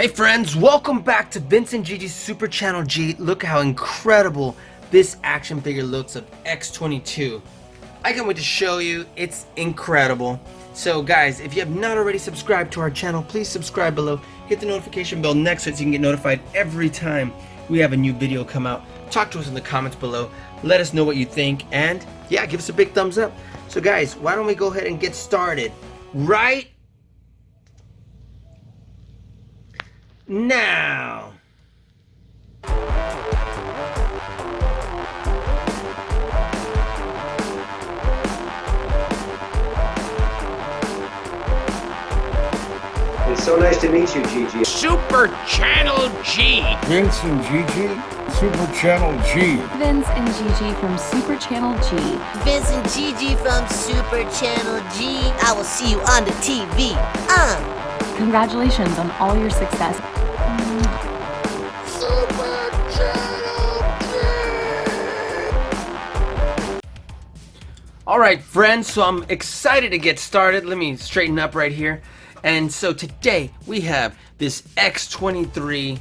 Hey friends, welcome back to Vincent Gigi's Super Channel G. Look how incredible this action figure looks of X-22. I can't wait to show you, it's incredible. So guys, if you have not already subscribed to our channel, please subscribe below. Hit the notification bell next to it so you can get notified every time we have a new video come out. Talk to us in the comments below. Let us know what you think, and yeah, give us a big thumbs up. So guys, why don't we go ahead and get started right now. It's so nice to meet you, Gigi. Super Channel G. Vince and Gigi, Super Channel G. Vince and Gigi from Super Channel G. Vince and Gigi from Super Channel G. I will see you on the TV. Congratulations on all your success. Super Channel G. Alright friends, so I'm excited to get started. Let me straighten up right here. And so today we have this X-23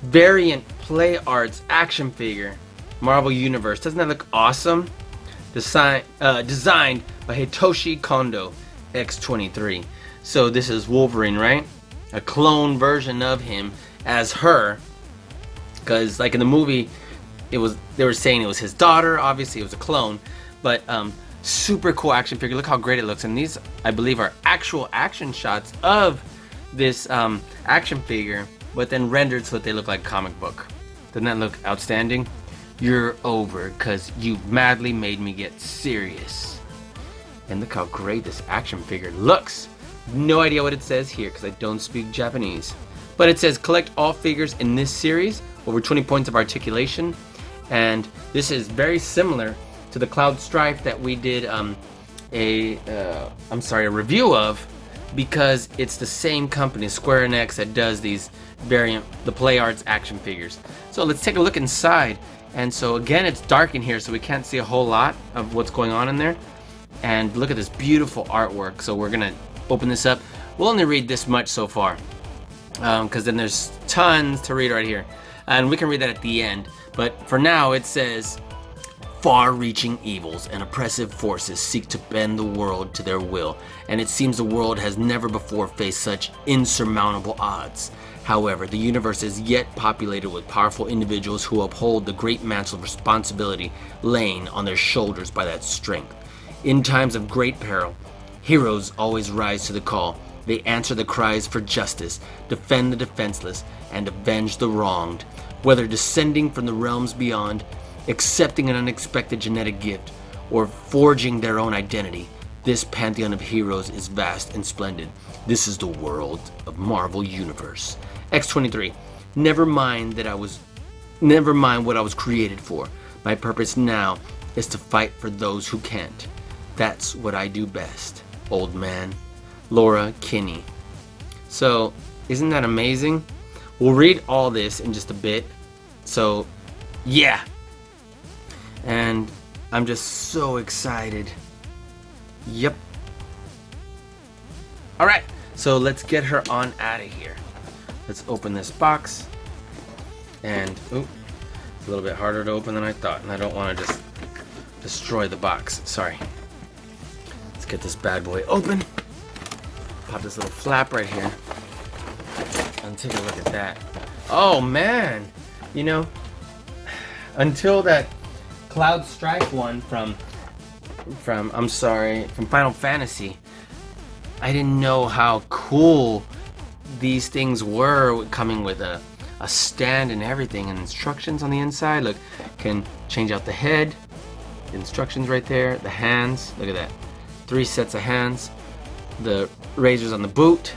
variant Play Arts action figure, Marvel Universe. Doesn't that look awesome? Designed by Hitoshi Kondo, X-23. So this is Wolverine, right? A clone version of him as her. Because like in the movie, they were saying it was his daughter. Obviously it was a clone. But super cool action figure. Look how great it looks. And these, I believe, are actual action shots of this action figure, but then rendered so that they look like a comic book. Doesn't that look outstanding? You're over because you madly made me get serious. And look how great this action figure looks. No idea what it says here because I don't speak Japanese. But it says collect all figures in this series, over 20 points of articulation. And this is very similar to the Cloud Strife that we did a review of, because it's the same company, Square Enix, that does these the Play Arts action figures. So let's take a look inside. And so again, it's dark in here, so we can't see a whole lot of what's going on in there. And look at this beautiful artwork. So we're gonna open this up. We'll only read this much so far, because then there's tons to read right here, and we can read that at the end. But for now, it says, far-reaching evils and oppressive forces seek to bend the world to their will, and it seems the world has never before faced such insurmountable odds. However, the universe is yet populated with powerful individuals who uphold the great mantle of responsibility laying on their shoulders by that strength. In times of great peril, heroes always rise to the call. They answer the cries for justice, defend the defenseless, and avenge the wronged. Whether descending from the realms beyond, accepting an unexpected genetic gift, or forging their own identity, this pantheon of heroes is vast and splendid. This is the world of Marvel Universe. X-23, never mind what I was created for. My purpose now is to fight for those who can't. That's what I do best, old man. Laura Kinney. So, isn't that amazing? We'll read all this in just a bit. So, yeah. And I'm just so excited. Yep. Alright, so let's get her on out of here. Let's open this box. And, ooh, it's a little bit harder to open than I thought. And I don't want to just destroy the box. Sorry. Let's get this bad boy open. Pop this little flap right here. And take a look at that. Oh, man. You know, until that Cloud Strife one from Final Fantasy, I didn't know how cool these things were, coming with a stand and everything, and instructions on the inside. Look, can change out the head, instructions right there, the hands, look at that, 3 sets of hands, the razors on the boot,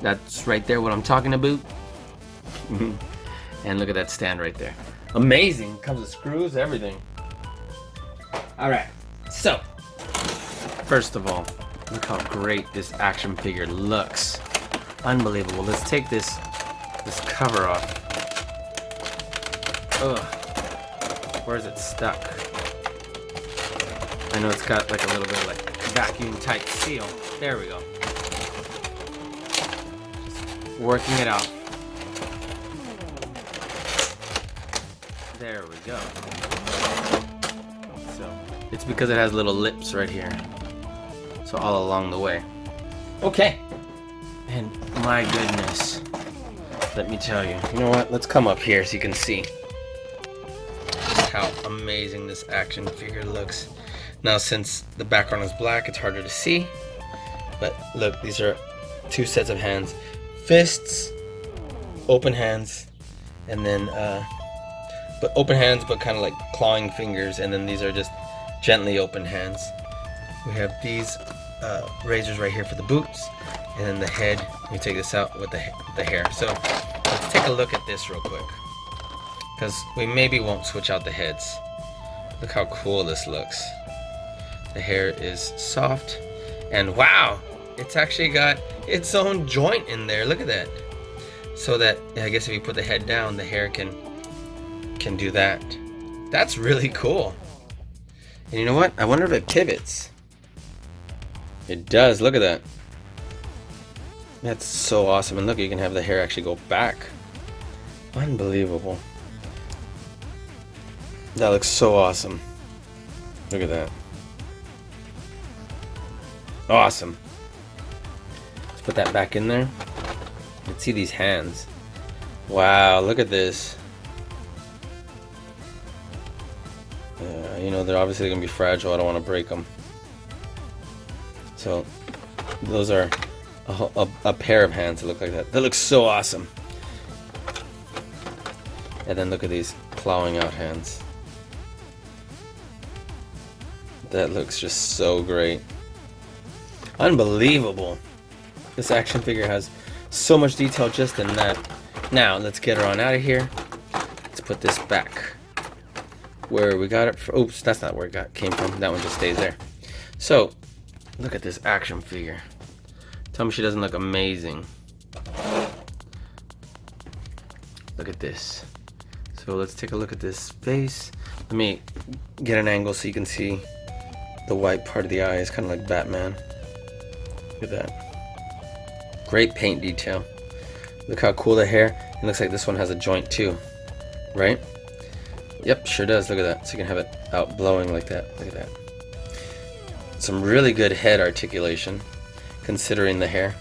that's right there what I'm talking about. And look at that stand right there. Amazing. Comes with screws, everything. Alright, so first of all, look how great this action figure looks. Unbelievable. Let's take this cover off. Ugh. Where's it stuck? I know it's got like a little bit of like vacuum tight seal. There we go. working it out. There we go. So it's because it has little lips right here. So all along the way. Okay. And my goodness. Let me tell you. You know what? Let's come up here so you can see just how amazing this action figure looks. Now since the background is black, it's harder to see. But look, these are two sets of hands. Fists, open hands, and then but open hands but kind of like clawing fingers, and then these are just gently open hands. We have these razors right here for the boots, and then the head. Let me take this out with the hair. So let's take a look at this real quick, because we maybe won't switch out the heads. Look how cool this looks. The hair is soft, and wow, it's actually got its own joint in there. Look at that. So that, I guess if you put the head down, the hair can do that. That's really cool. And you know what? I wonder if it pivots. It does. Look at that. That's so awesome. And look, you can have the hair actually go back. Unbelievable. That looks so awesome. Look at that. Awesome. Let's put that back in there. Let's see these hands. Wow, look at this. You know, they're obviously going to be fragile. I don't want to break them. So, those are a pair of hands that look like that. That looks so awesome. And then look at these clawing out hands. That looks just so great. Unbelievable. This action figure has so much detail just in that. Now, let's get her on out of here. Let's put this back where we got it from. Oops, that's not where it came from. That one just stays there. So, look at this action figure. Tell me she doesn't look amazing. Look at this. So let's take a look at this face. Let me get an angle so you can see the white part of the eye. It's kind of like Batman. Look at that. Great paint detail. Look how cool the hair. It looks like this one has a joint too, right? Yep, sure does. Look at that. So you can have it out blowing like that. Look at that. Some really good head articulation, considering the hair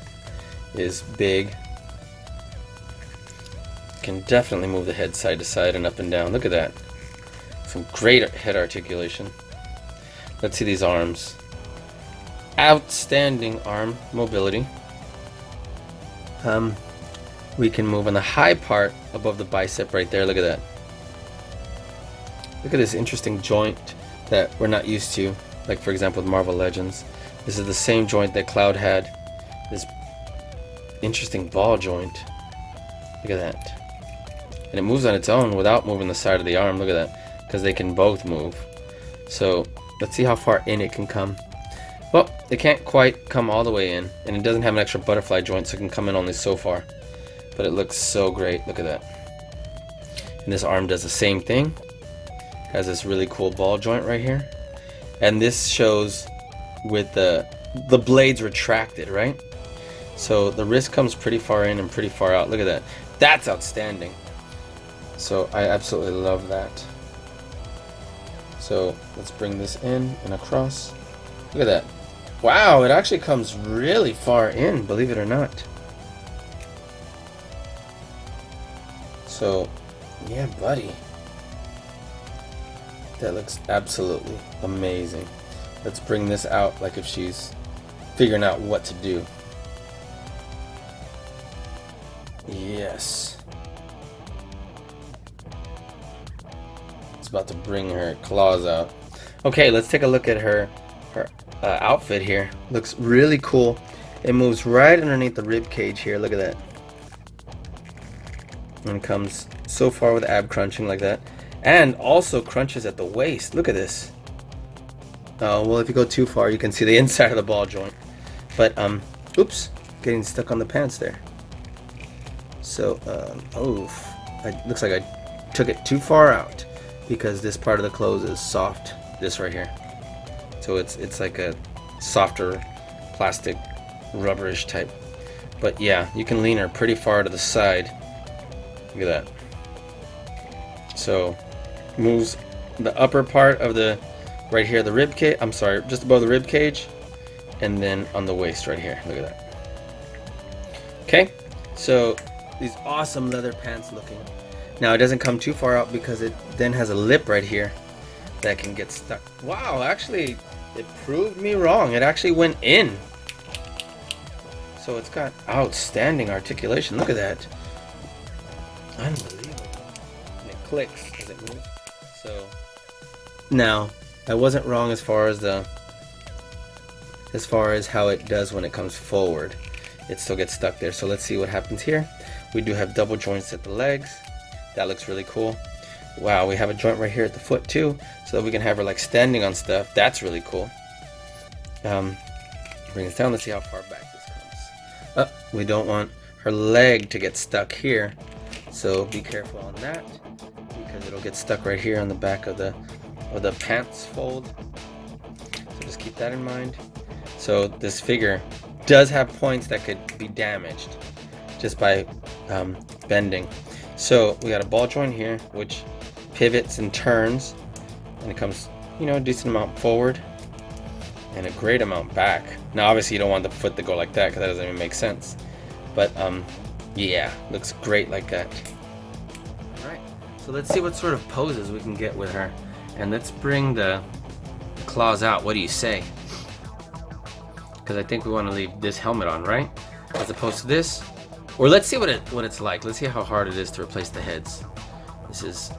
is big. Can definitely move the head side to side and up and down. Look at that. Some great head articulation. Let's see these arms. Outstanding arm mobility. We can move on the high part above the bicep right there. Look at that. Look at this interesting joint that we're not used to. Like for example with Marvel Legends. This is the same joint that Cloud had. This interesting ball joint. Look at that. And it moves on its own without moving the side of the arm. Look at that. Because they can both move. So let's see how far in it can come. Well, it can't quite come all the way in. And it doesn't have an extra butterfly joint, so it can come in only so far. But it looks so great. Look at that. And this arm does the same thing. Has this really cool ball joint right here. And this shows with the blades retracted, right? So the wrist comes pretty far in and pretty far out. Look at that. That's outstanding. So I absolutely love that. So let's bring this in and across. Look at that. Wow, it actually comes really far in, believe it or not. So, yeah, buddy. That looks absolutely amazing. Let's bring this out like if she's figuring out what to do. Yes. It's about to bring her claws out. Okay, let's take a look at her outfit here. Looks really cool. It moves right underneath the rib cage here. Look at that. And comes so far with ab crunching like that. And also crunches at the waist. Look at this. Oh, well, if you go too far, you can see the inside of the ball joint. But, oops, getting stuck on the pants there. So, looks like I took it too far out because this part of the clothes is soft. This right here. So it's like a softer plastic rubberish type But yeah, you can lean her pretty far to the side. Look at that. So moves the upper part of the right here, the rib cage. I'm sorry, just above the rib cage, and then on the waist right here. Look at that. Okay, so these awesome leather pants looking. Now it doesn't come too far out because it then has a lip right here that can get stuck. Wow, actually it proved me wrong. It actually went in. So it's got outstanding articulation. Look at that. Unbelievable. And it clicks as it moves. So now I wasn't wrong as far as how it does when it comes forward. It still gets stuck there. So let's see what happens here. We do have double joints at the legs. That looks really cool. Wow, we have a joint right here at the foot too, so that we can have her like standing on stuff. That's really cool. Bring this down. Let's see how far back this comes. We don't want her leg to get stuck here, so be careful on that because it'll get stuck right here on the back of the pants fold. So just keep that in mind. So this figure does have points that could be damaged just by bending. So we got a ball joint here which pivots and turns, and it comes, you know, a decent amount forward and a great amount back. Now obviously you don't want the foot to go like that because that doesn't even make sense, but yeah, looks great like that. Alright, so let's see what sort of poses we can get with her, and let's bring the claws out. What do you say? Because I think we want to leave this helmet on, right? As opposed to this. Or let's see what it's like. Let's see how hard it is to replace the heads. This is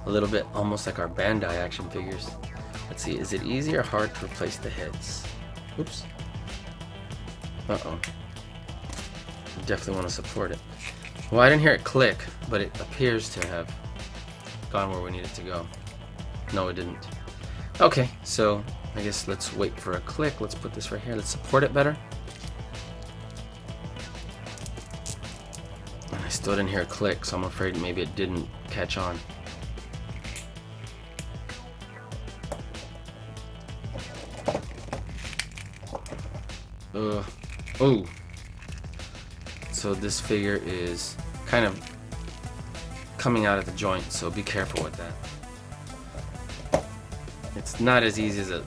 a little bit almost like our Bandai action figures. Let's see, is it easy or hard to replace the heads? Oops. Uh-oh. Definitely want to support it. Well, I didn't hear it click, but it appears to have gone where we need it to go. No, it didn't. Okay, so I guess let's wait for a click. Let's put this right here. Let's support it better. And I still didn't hear a click, so I'm afraid maybe it didn't catch on. Oh. So this figure is kind of coming out at the joint, so be careful with that. It's not as easy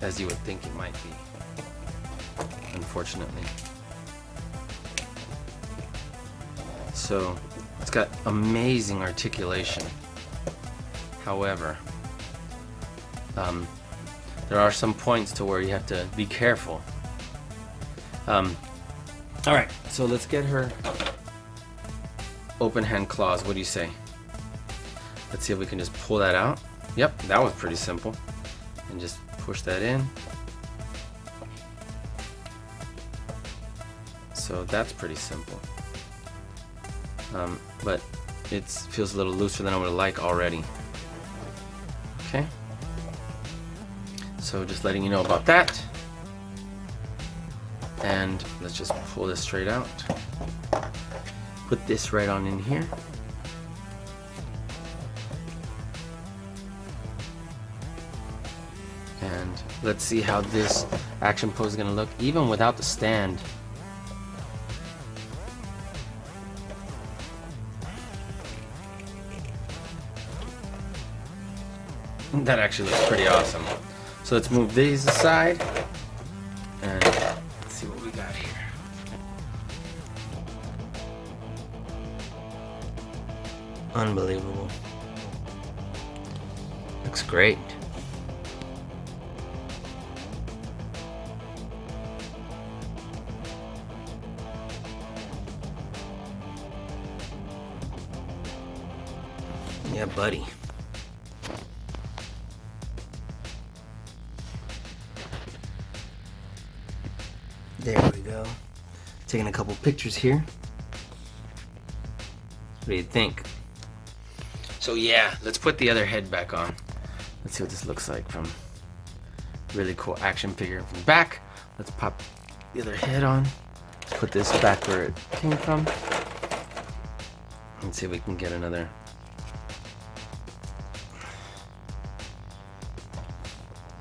as you would think it might be, unfortunately. So it's got amazing articulation. However, there are some points to where you have to be careful. Alright, so let's get her open hand claws. What do you say? Let's see if we can just pull that out. Yep, that was pretty simple. And just push that in. So that's pretty simple. But it feels a little looser than I would like already. Okay. So just letting you know about that. And let's just pull this straight out. Put this right on in here. And let's see how this action pose is going to look, even without the stand. That actually looks pretty awesome. So let's move these aside and let's see what we got here. Unbelievable. Looks great. Yeah, buddy. There we go. Taking a couple pictures here. What do you think? So yeah, let's put the other head back on. Let's see what this looks like from really cool action figure from the back. Let's pop the other head on. Let's put this back where it came from. Let's see if we can get another.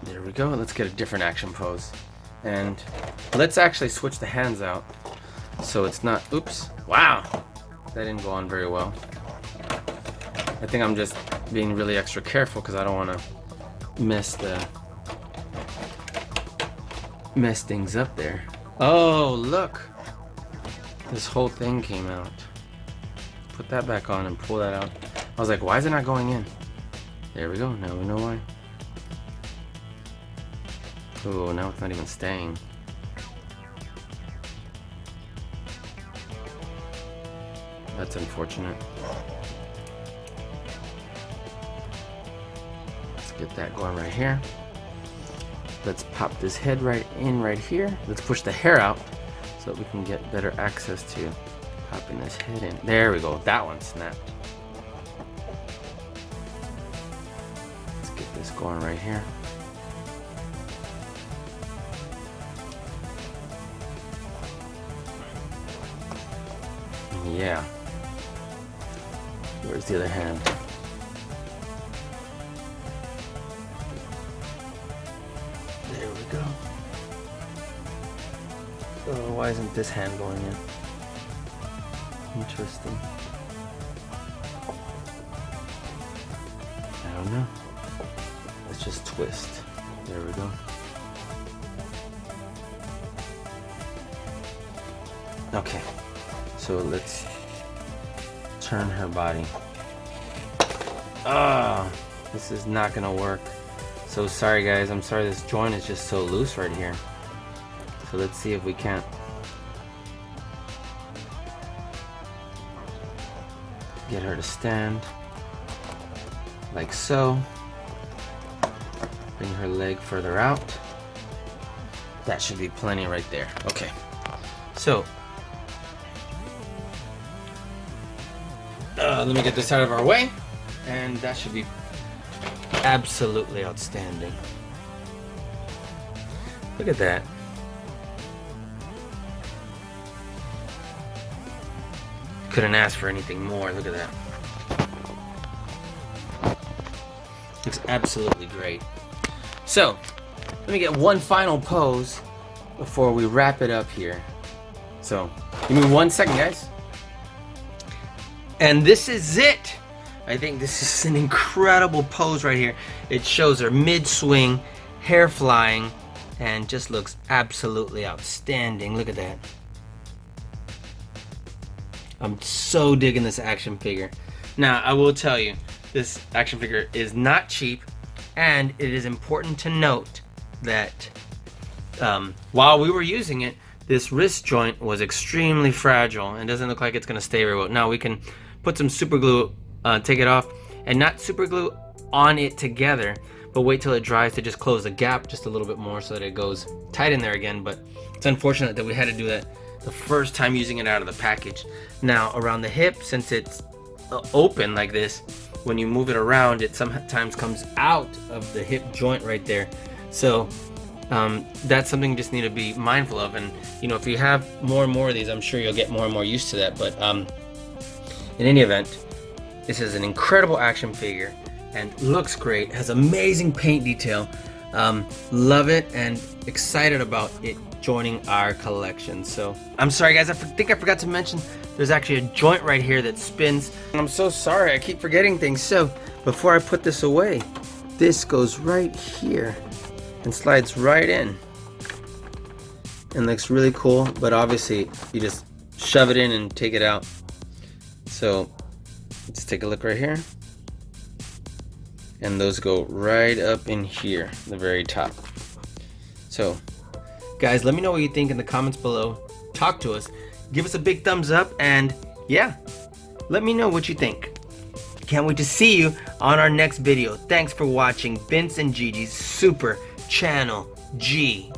There we go. Let's get a different action pose. And let's actually switch the hands out so it's not, oops, wow, that didn't go on very well. I think I'm just being really extra careful because I don't want to mess things up there. Oh, look, this whole thing came out. Put that back on and pull that out. I was like, why is it not going in? There we go, now we know why. Oh, now it's not even staying. That's unfortunate. Let's get that going right here. Let's pop this head right in right here. Let's push the hair out so that we can get better access to popping this head in. There we go, that one snapped. Let's get this going right here. Yeah. Where's the other hand? There we go. Oh, why isn't this hand going in? Interesting. I don't know. Let's just twist. There we go. Okay. So let's turn her body. Ah, this is not gonna work. So sorry guys, I'm sorry, this joint is just so loose right here. So let's see if we can't get her to stand like so. Bring her leg further out. That should be plenty right there. Okay, so let me get this out of our way, and that should be absolutely outstanding. Look at that. Couldn't ask for anything more. Look at that. Looks absolutely great. So, let me get one final pose before we wrap it up here. So, give me 1 second, guys. And this is it. I think this is an incredible pose right here. It shows her mid-swing, hair flying, and just looks absolutely outstanding. Look at that. I'm so digging this action figure. Now, I will tell you, this action figure is not cheap, and it is important to note that while we were using it, this wrist joint was extremely fragile and doesn't look like it's gonna stay very well. Now we can put some super glue, take it off, and not super glue on it together, but wait till it dries to just close the gap just a little bit more so that it goes tight in there again. But it's unfortunate that we had to do that the first time using it out of the package. Now around the hip, since it's open like this, when you move it around, it sometimes comes out of the hip joint right there. So that's something you just need to be mindful of. And you know, if you have more and more of these, I'm sure you'll get more and more used to that. But in any event, this is an incredible action figure and looks great, has amazing paint detail. Love it and excited about it joining our collection. So I'm sorry guys, I think I forgot to mention there's actually a joint right here that spins. I'm so sorry, I keep forgetting things. So before I put this away, this goes right here and slides right in and looks really cool. But obviously you just shove it in and take it out. So let's take a look right here, and those go right up in here, the very top. So guys, let me know what you think in the comments below. Talk to us, give us a big thumbs up, and yeah, let me know what you think. Can't wait to see you on our next video. Thanks for watching Vince and Gigi's Super Channel G.